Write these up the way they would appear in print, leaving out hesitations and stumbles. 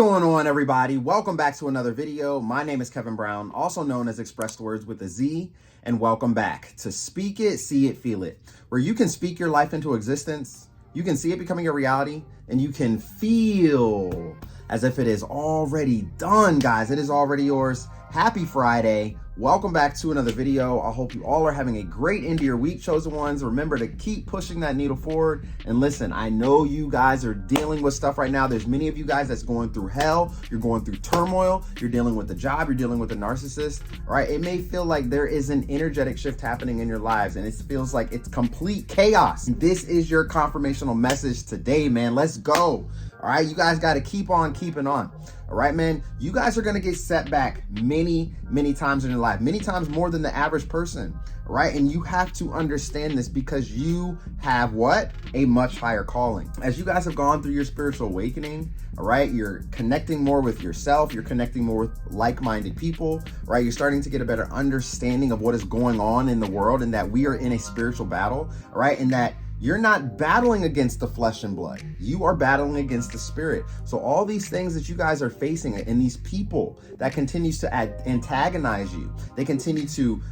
Going on, everybody? Welcome back to another video. My name is Kevin Brown, also known as ExpressedWordz with a Z, and welcome back to Speak It, See It, Feel It, where you can speak your life into existence, you can see it becoming a reality, and you can feel as if it is already done, guys. It is already yours. Happy Friday. Welcome back to another video. I hope you all are having a great end of your week, chosen ones. Remember to keep pushing that needle forward. And listen, I know you guys are dealing with stuff right now. There's many of you guys that's going through hell. You're going through turmoil. You're dealing with the job. You're dealing with a narcissist. All right. It may feel like there is an energetic shift happening in your lives, and it feels like it's complete chaos. This is your confirmational message today, man. Let's go. All right. You guys got to keep on keeping on. All right, man, you guys are going to get set back many times in your life, many times more than the average person. All right. And you have to understand this because you have what? A much higher calling. As you guys have gone through your spiritual awakening, all right, you're connecting more with yourself. You're connecting more with like-minded people, right? You're starting to get a better understanding of what is going on in the world and that we are in a spiritual battle, all right? And that you're not battling against the flesh and blood. You are battling against the spirit. So all these things that you guys are facing and these people that continues to antagonize you, they continue to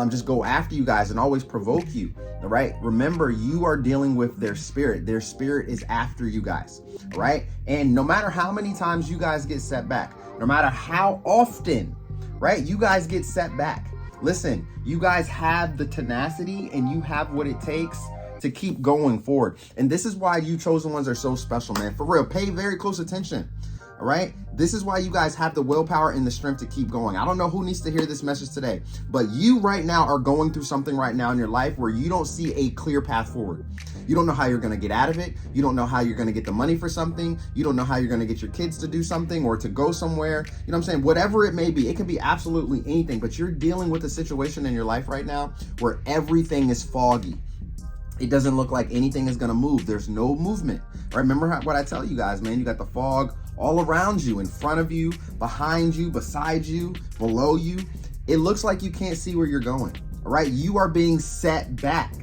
just go after you guys and always provoke you, all right? Remember, you are dealing with their spirit. Their spirit is after you guys, all right? And no matter how many times you guys get set back, no matter how often, right, you guys get set back, listen, you guys have the tenacity and you have what it takes to keep going forward. And this is why you chosen ones are so special, man. For real, pay very close attention. All right. This is why you guys have the willpower and the strength to keep going. I don't know who needs to hear this message today, but you right now are going through something right now in your life where you don't see a clear path forward. You don't know how you're going to get out of it. You don't know how you're going to get the money for something. You don't know how you're going to get your kids to do something or to go somewhere. You know what I'm saying? Whatever it may be, it can be absolutely anything, but you're dealing with a situation in your life right now where everything is foggy. It doesn't look like anything is going to move. There's no movement. Right? Remember what I tell you guys, man. You got the fog all around you, in front of you, behind you, beside you, below you. It looks like you can't see where you're going. All right. You are being set back.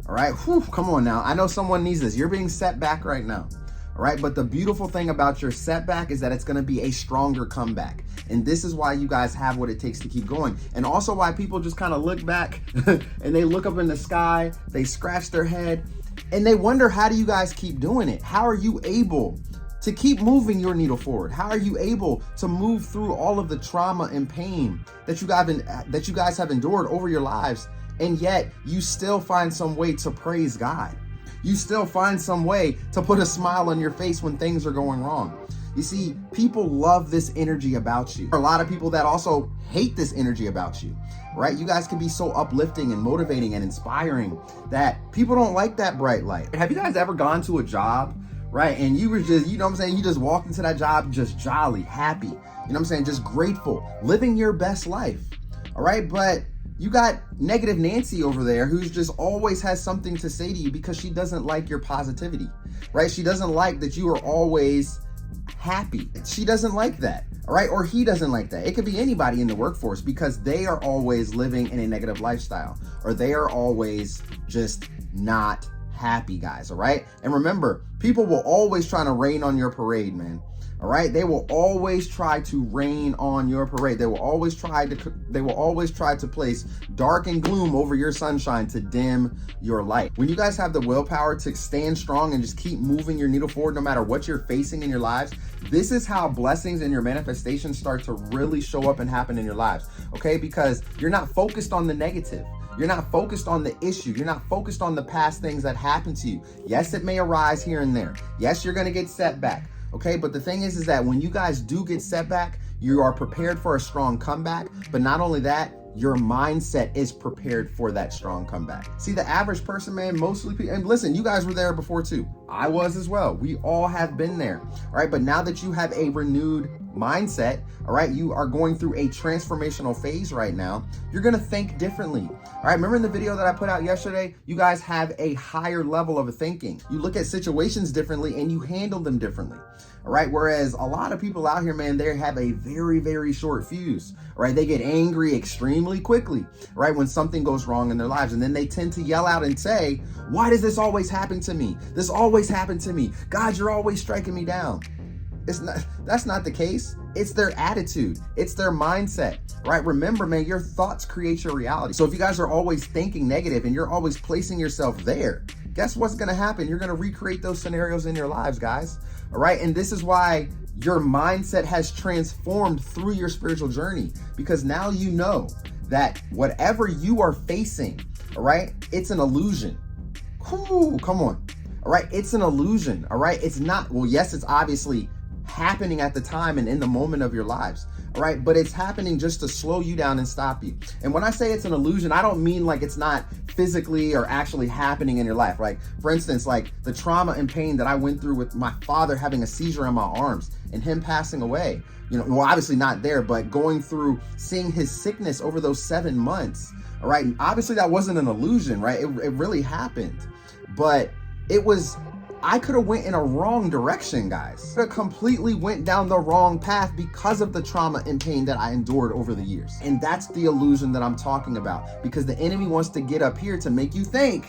All right. Whew, come on now. I know someone needs this. You're being set back right now. All right. But the beautiful thing about your setback is that it's going to be a stronger comeback. And this is why you guys have what it takes to keep going. And also why people just kind of look back and they look up in the sky, they scratch their head and they wonder, how do you guys keep doing it? How are you able to keep moving your needle forward? How are you able to move through all of the trauma and pain that you guys have endured over your lives? And yet you still find some way to praise God. You still find some way to put a smile on your face when things are going wrong. You see, people love this energy about you. There are a lot of people that also hate this energy about you, right? You guys can be so uplifting and motivating and inspiring that people don't like that bright light. Have you guys ever gone to a job, right? And you were just, you know what I'm saying? You just walked into that job just jolly, happy, you know what I'm saying? Just grateful, living your best life, all right? But you got negative Nancy over there who's just always has something to say to you because she doesn't like your positivity, right? She doesn't like that you are always happy. She doesn't like that, all right? Or he doesn't like that. It could be anybody in the workforce because they are always living in a negative lifestyle or they are always just not happy, guys, all right? And remember, people will always try to rain on your parade, man. All right. They will always try to rain on your parade. They will always try to place dark and gloom over your sunshine to dim your light. When you guys have the willpower to stand strong and just keep moving your needle forward, no matter what you're facing in your lives, this is how blessings and your manifestations start to really show up and happen in your lives. Okay. Because you're not focused on the negative. You're not focused on the issue. You're not focused on the past things that happened to you. Yes, it may arise here and there. Yes, you're going to get set back. Okay, but the thing is that when you guys do get set back, you are prepared for a strong comeback. But not only that, your mindset is prepared for that strong comeback. See, the average person, man, mostly people, and listen, you guys were there before too. I was as well. We all have been there. All right, but now that you have a renewed mindset, all right, you are going through a transformational phase right now. You're going to think differently. All right, remember in the video that I put out yesterday, you guys have a higher level of thinking. You look at situations differently and you handle them differently. All right, whereas a lot of people out here, man, they have a very short fuse. All right, they get angry extremely quickly, right, when something goes wrong in their lives. And then they tend to yell out and say, why does this always happen to me? This always happened to me. God, you're always striking me down. That's not the case. It's their attitude. It's their mindset, right? Remember, man, your thoughts create your reality. So if you guys are always thinking negative and you're always placing yourself there, guess what's going to happen? You're going to recreate those scenarios in your lives, guys. All right. And this is why your mindset has transformed through your spiritual journey, because now you know that whatever you are facing, all right, it's an illusion. Ooh, come on. All right. It's an illusion. All right. It's not, well, yes, it's obviously happening at the time and in the moment of your lives. All right. But it's happening just to slow you down and stop you. And when I say it's an illusion, I don't mean like it's not physically or actually happening in your life. Like, for instance, like the trauma and pain that I went through with my father having a seizure in my arms and him passing away, you know, well, obviously not there, but going through seeing his sickness over those 7 months. All right. And obviously that wasn't an illusion, right? It really happened, but it was, I could have went in a wrong direction, guys. I completely went down the wrong path because of the trauma and pain that I endured over the years. And that's the illusion that I'm talking about, because the enemy wants to get up here to make you think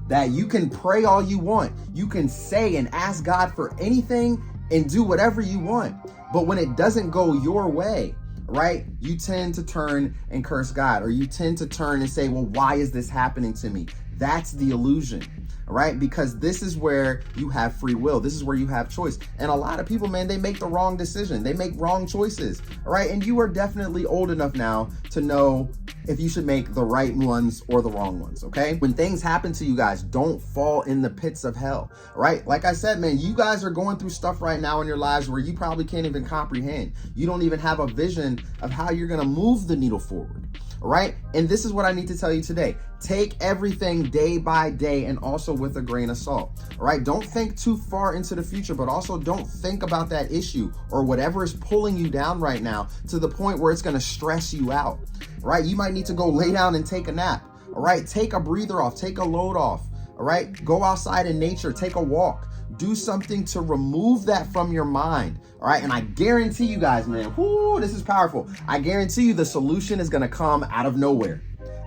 that you can pray all you want. You can say and ask God for anything and do whatever you want. But when it doesn't go your way, right, you tend to turn and curse God, or you tend to turn and say, well, why is this happening to me? That's the illusion. Right? Because this is where you have free will. This is where you have choice. And a lot of people, man, they make the wrong decision. They make wrong choices. All right. And you are definitely old enough now to know if you should make the right ones or the wrong ones. Okay. When things happen to you guys, don't fall in the pits of hell. Right? Like I said, man, you guys are going through stuff right now in your lives where you probably can't even comprehend. You don't even have a vision of how you're going to move the needle forward. All right. And this is what I need to tell you today. Take everything day by day and also with a grain of salt. All right. Don't think too far into the future, but also don't think about that issue or whatever is pulling you down right now to the point where it's going to stress you out. All right. You might need to go lay down and take a nap. All right. Take a breather off, take a load off. All right. Go outside in nature, take a walk. Do something to remove that from your mind. All right. And I guarantee you guys, man, whoo, this is powerful. I guarantee you the solution is going to come out of nowhere.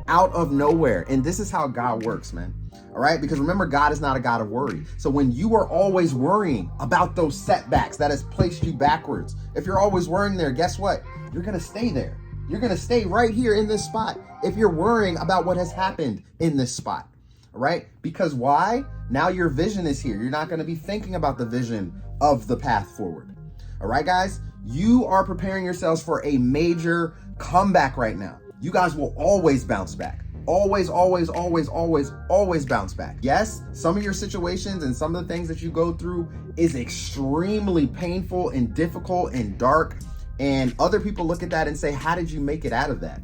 Out of nowhere. And this is how God works, man. All right. Because remember, God is not a God of worry. So when you are always worrying about those setbacks that has placed you backwards, if you're always worrying there, guess what? You're going to stay there. You're going to stay right here in this spot if you're worrying about what has happened in this spot. All right. Because why? Now your vision is here. You're not going to be thinking about the vision of the path forward. All right, guys, you are preparing yourselves for a major comeback right now. You guys will always bounce back. Always, always, always, always, always bounce back. Yes, some of your situations and some of the things that you go through is extremely painful and difficult and dark. And other people look at that and say, how did you make it out of that?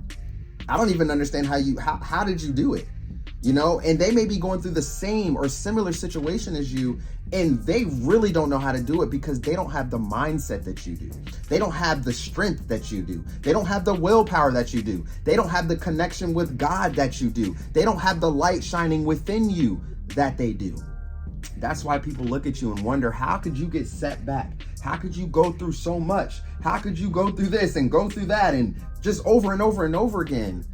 I don't even understand how did you do it? You know, and they may be going through the same or similar situation as you, and they really don't know how to do it because they don't have the mindset that you do. They don't have the strength that you do. They don't have the willpower that you do. They don't have the connection with God that you do. They don't have the light shining within you that they do. That's why people look at you and wonder, how could you get set back? How could you go through so much? How could you go through this and go through that and just over and over and over again?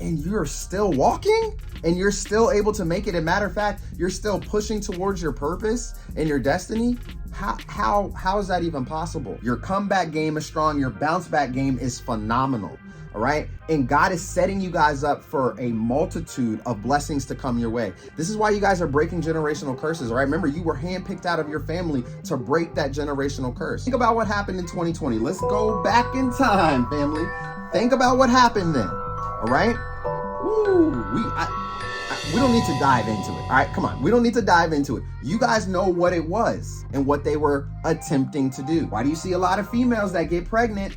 And you're still walking and you're still able to make it. As a matter of fact, you're still pushing towards your purpose and your destiny. How is that even possible? Your comeback game is strong. Your bounce back game is phenomenal. All right. And God is setting you guys up for a multitude of blessings to come your way. This is why you guys are breaking generational curses. All right. Remember, you were handpicked out of your family to break that generational curse. Think about what happened in 2020. Let's go back in time, family. Think about what happened then. All right. Woo, we don't need to dive into it. All right, come on. We don't need to dive into it. You guys know what it was and what they were attempting to do. Why do you see a lot of females that get pregnant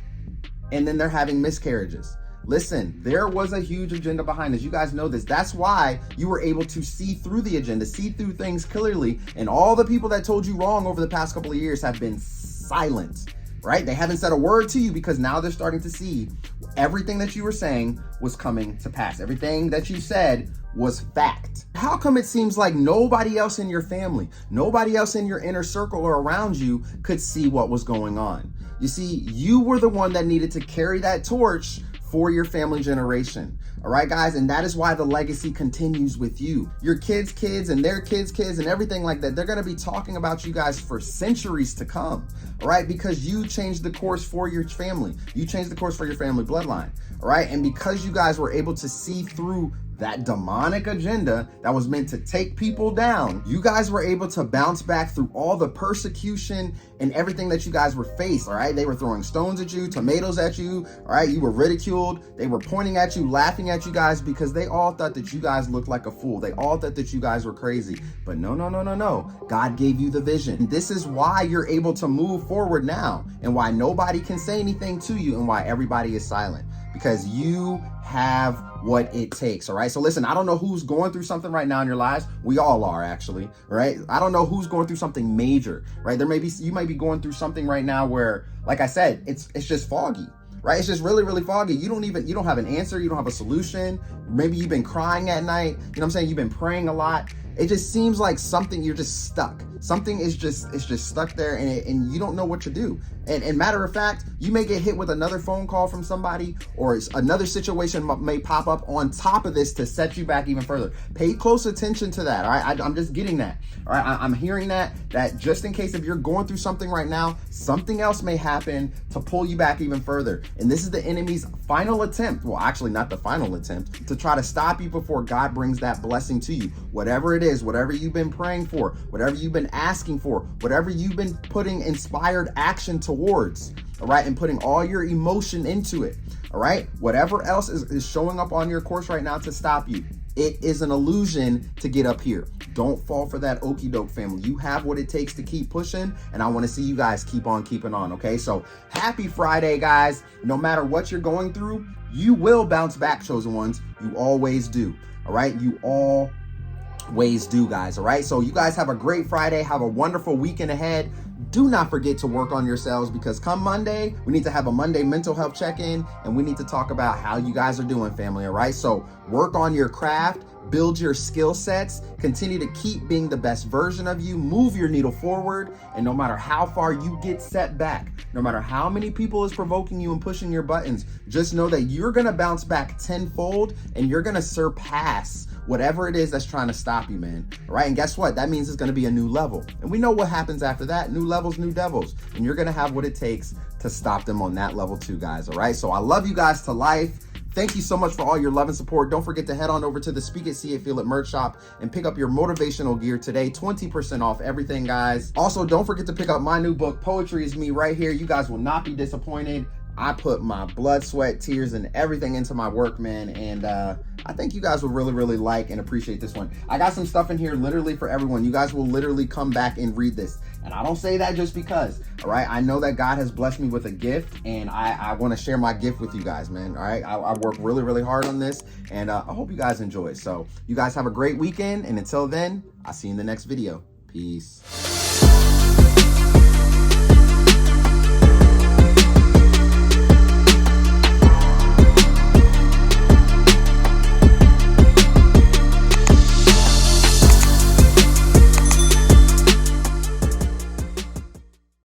and then they're having miscarriages? Listen, there was a huge agenda behind this. You guys know this. That's why you were able to see through the agenda, see through things clearly. And all the people that told you wrong over the past couple of years have been silent. Right? They haven't said a word to you because now they're starting to see everything that you were saying was coming to pass. Everything that you said was fact. How come it seems like nobody else in your family, nobody else in your inner circle or around you could see what was going on? You see, you were the one that needed to carry that torch for your family generation. All right, guys, and that is why the legacy continues with you. Your kids' kids and their kids' kids and everything like that, they're gonna be talking about you guys for centuries to come, all right? Because you changed the course for your family. You changed the course for your family bloodline, all right? And because you guys were able to see through that demonic agenda that was meant to take people down, you guys were able to bounce back through all the persecution and everything that you guys were faced, all right? They were throwing stones at you, tomatoes at you, all right? You were ridiculed. They were pointing at you, laughing at you guys because they all thought that you guys looked like a fool. They all thought that you guys were crazy. But no. God gave you the vision. This is why you're able to move forward now and why nobody can say anything to you and why everybody is silent, because you have what it takes, all right? So listen, I don't know who's going through something right now in your lives. We all are, actually, right? I don't know who's going through something major, right? You might be going through something right now where, like I said, it's just foggy, right? It's just really foggy. You don't have an answer. You don't have a solution. Maybe you've been crying at night. You know what I'm saying? You've been praying a lot. It just seems like you're just stuck. Something is just stuck there and you don't know what to do. And matter of fact, you may get hit with another phone call from somebody or another situation may pop up on top of this to set you back even further. Pay close attention to that, all right? I'm just getting that, all right? I'm hearing that just in case if you're going through something right now, something else may happen to pull you back even further. And this is the enemy's final attempt, well, actually not the final attempt, to try to stop you before God brings that blessing to you. Whatever it is, whatever you've been praying for, whatever you've been asking for, whatever you've been putting inspired action towards, all right, and putting all your emotion into it, all right, whatever else is showing up on your course right now to stop you, it is an illusion to get up here. Don't fall for that okie doke, family. You have what it takes to keep pushing, and I want to see you guys keep on keeping on, okay? So happy Friday, guys. No matter what you're going through, you will bounce back, chosen ones. You always do, all right? You always do, guys, all right? So you guys have a great Friday. Have a wonderful weekend ahead. Do not forget to work on yourselves, because come Monday, we need to have a Monday mental health check-in, and we need to talk about how you guys are doing, family, all right? So work on your craft, build your skill sets, continue to keep being the best version of you, move your needle forward, and no matter how far you get set back, no matter how many people is provoking you and pushing your buttons, just know that you're gonna bounce back tenfold and you're gonna surpass whatever it is that's trying to stop you, man. All right, and guess what? That means it's gonna be a new level. And we know what happens after that. New levels, new devils. And you're gonna have what it takes to stop them on that level too, guys, all right? So I love you guys to life. Thank you so much for all your love and support. Don't forget to head on over to the Speak It, See It, Feel It merch shop and pick up your motivational gear today. 20% off everything, guys. Also, don't forget to pick up my new book, Poetry Is Me, right here. You guys will not be disappointed. I put my blood, sweat, tears, and everything into my work, man. And I think you guys will really like and appreciate this one. I got some stuff in here literally for everyone. You guys will literally come back and read this. And I don't say that just because, all right? I know that God has blessed me with a gift, and I want to share my gift with you guys, man, all right? I work really hard on this, and I hope you guys enjoy it. So you guys have a great weekend, and until then, I'll see you in the next video. Peace.